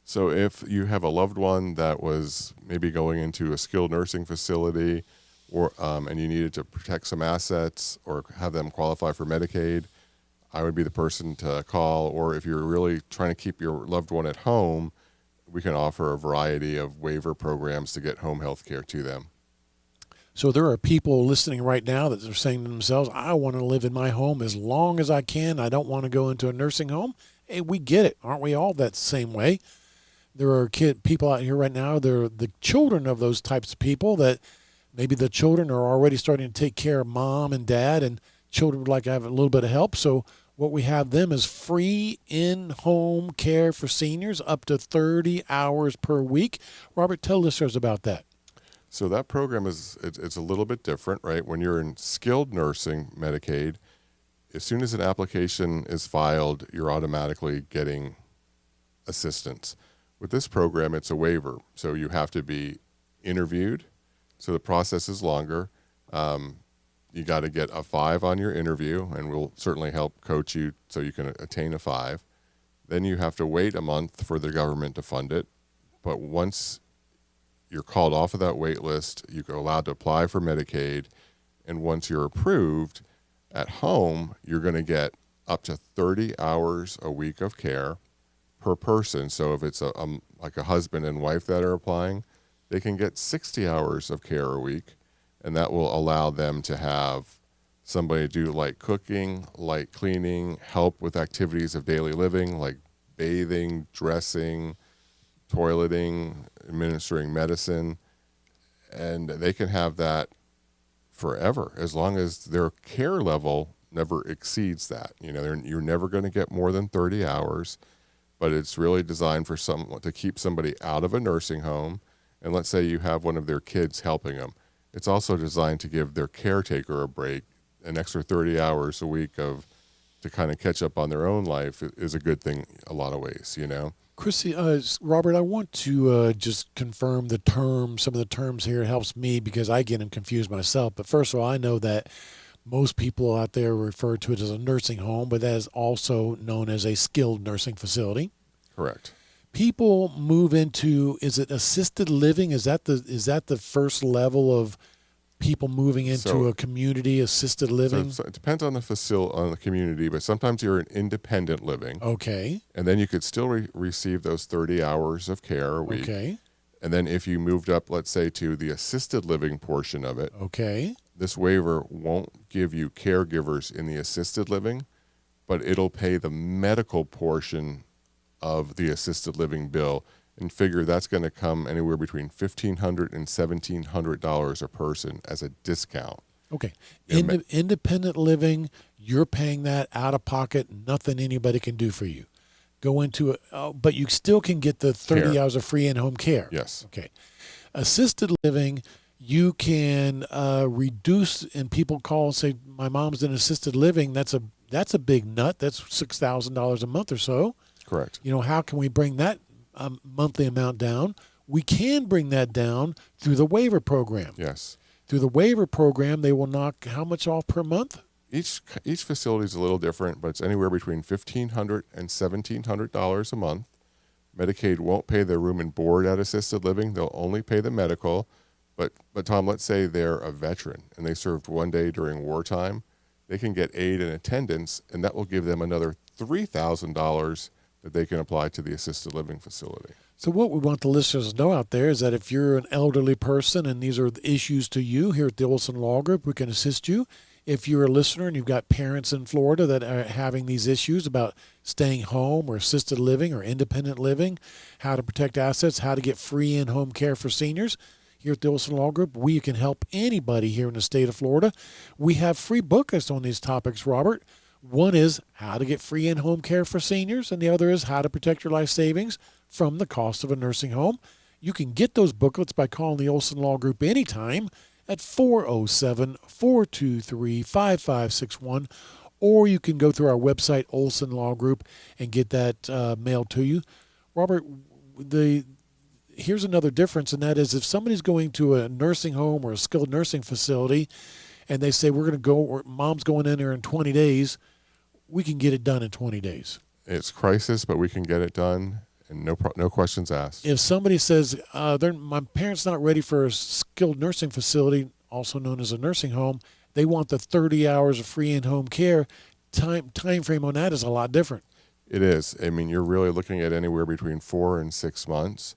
So if you have a loved one that was maybe going into a skilled nursing facility, or and you needed to protect some assets or have them qualify for Medicaid, I would be the person to call. Or if you're really trying to keep your loved one at home, we can offer a variety of waiver programs to get home health care to them. So there are people listening right now that are saying to themselves, I want to live in my home as long as I can. I don't want to go into a nursing home. Hey, we get it. Aren't we all that same way? There are people out here right now, they're the children of those types of people that maybe the children are already starting to take care of mom and dad, and children would like to have a little bit of help. So what we have them is free in-home care for seniors up to 30 hours per week. Robert, tell listeners about that. So that program it's a little bit different, right? When you're in skilled nursing Medicaid, as soon as an application is filed, you're automatically getting assistance. With this program, it's a waiver. So you have to be interviewed. So the process is longer. You got to get a 5 on your interview, and we'll certainly help coach you so you can attain a 5. Then you have to wait a month for the government to fund it. But once you're called off of that wait list, you're allowed to apply for Medicaid. And once you're approved, at home, you're going to get up to 30 hours a week of care per person. So if it's like a husband and wife that are applying, they can get 60 hours of care a week, and that will allow them to have somebody do light cooking, light cleaning, help with activities of daily living like bathing, dressing, toileting, administering medicine, and they can have that forever as long as their care level never exceeds that. You're never going to get more than 30 hours, but it's really designed for to keep somebody out of a nursing home. And let's say you have one of their kids helping them. It's also designed to give their caretaker a break. An extra 30 hours a week to kind of catch up on their own life is a good thing a lot of ways, Chrissy, Robert, I want to just confirm some of the terms here. It helps me because I get them confused myself. But first of all, I know that most people out there refer to it as a nursing home, but that is also known as a skilled nursing facility. Correct. People move into, is it assisted living? Is that the first level of people moving into a community assisted living? So it depends on the facility, on the community, but sometimes you're in independent living. Okay. And then you could still receive those 30 hours of care a week. Okay. And then if you moved up, let's say, to the assisted living portion of it, okay, this waiver won't give you caregivers in the assisted living, but it'll pay the medical portion of the assisted living bill, and figure that's going to come anywhere between $1,500 and $1,700 a person as a discount. Okay. Independent living, you're paying that out of pocket, nothing anybody can do for you. Go into it, but you still can get the 30 hours of free in-home care. Yes. Okay. Assisted living, you can reduce, and people call and say, my mom's in assisted living. That's a big nut. That's $6,000 a month or so. Correct. How can we bring that monthly amount down? We can bring that down through the waiver program. Yes. Through the waiver program, they will knock how much off per month? Each facility is a little different, but it's anywhere between $1,500 and $1,700 a month. Medicaid won't pay their room and board at assisted living. They'll only pay the medical. But Tom, let's say they're a veteran and they served one day during wartime. They can get aid and attendance, and that will give them another $3,000 that they can apply to the assisted living facility. So what we want the listeners to know out there is that if you're an elderly person and these are the issues to you, here at the Olsen Law Group, we can assist you. If you're a listener and you've got parents in Florida that are having these issues about staying home or assisted living or independent living, how to protect assets, how to get free in-home care for seniors, here at the Olsen Law Group, we can help anybody here in the state of Florida. We have free booklets on these topics, Robert. One is how to get free in-home care for seniors, and the other is how to protect your life savings from the cost of a nursing home. You can get those booklets by calling the Olsen Law Group anytime at 407-423-5561, or you can go through our website, Olsen Law Group, and get that mailed to you. Robert, here's another difference, and that is if somebody's going to a nursing home or a skilled nursing facility and they say, we're going to go, or mom's going in there in 20 days, we can get it done in 20 days. It's crisis, but we can get it done. and no questions asked. If somebody says, my parents not ready for a skilled nursing facility, also known as a nursing home, they want the 30 hours of free in-home care, time frame on that is a lot different. It is. I mean, you're really looking at anywhere between 4 and 6 months.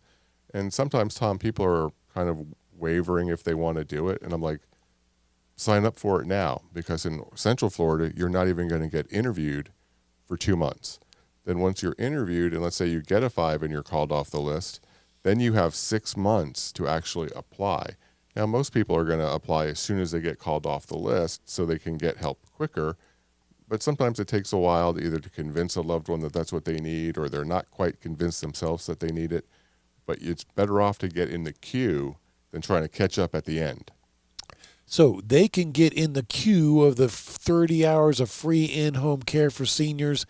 And sometimes, Tom, people are kind of wavering if they want to do it. And I'm like, sign up for it now, because in Central Florida, you're not even going to get interviewed for 2 months. Then once you're interviewed, and let's say you get a 5 and you're called off the list, then you have 6 months to actually apply. Now, most people are going to apply as soon as they get called off the list so they can get help quicker. But sometimes it takes a while either to convince a loved one that that's what they need, or they're not quite convinced themselves that they need it. But it's better off to get in the queue than trying to catch up at the end. So they can get in the queue of the 30 hours of free in-home care for seniors,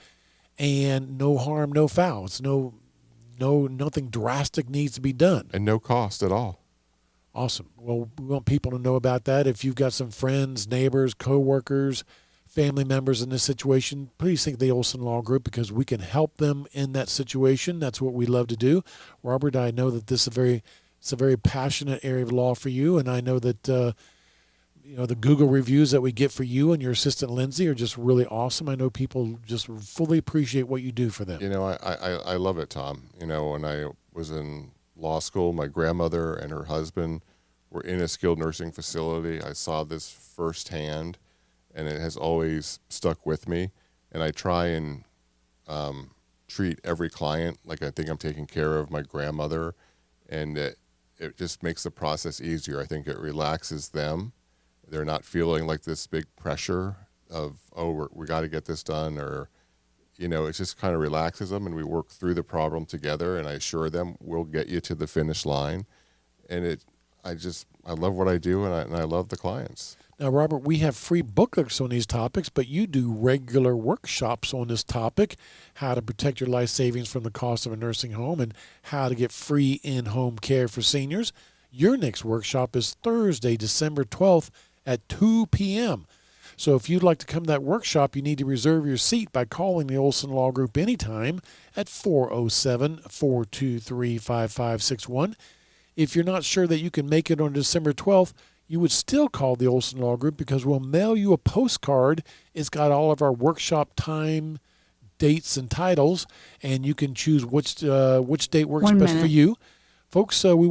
and no harm, no foul. It's nothing drastic needs to be done. And no cost at all. Awesome. Well, we want people to know about that. If you've got some friends, neighbors, coworkers, family members in this situation, please think of the Olsen Law Group, because we can help them in that situation. That's what we love to do. Robert, I know that this is a very passionate area of law for you, and I know that the Google reviews that we get for you and your assistant Lindsay are just really awesome. I know people just fully appreciate what you do for them. I love it, Tom. When I was in law school, my grandmother and her husband were in a skilled nursing facility. I saw this firsthand, and it has always stuck with me. And I try and treat every client like I think I'm taking care of my grandmother, and it just makes the process easier. I think it relaxes them. They're not feeling like this big pressure of, we got to get this done, or, it just kind of relaxes them, and we work through the problem together, and I assure them we'll get you to the finish line. And I love what I do, and I love the clients. Now, Robert, we have free booklets on these topics, but you do regular workshops on this topic, how to protect your life savings from the cost of a nursing home and how to get free in-home care for seniors. Your next workshop is Thursday, December 12th at 2 p.m. So if you'd like to come to that workshop, you need to reserve your seat by calling the Olsen Law Group anytime at 407-423-5561. If you're not sure that you can make it on December 12th, you would still call the Olsen Law Group, because we'll mail you a postcard. It's got all of our workshop time, dates, and titles, and you can choose which date works best for you. Folks, we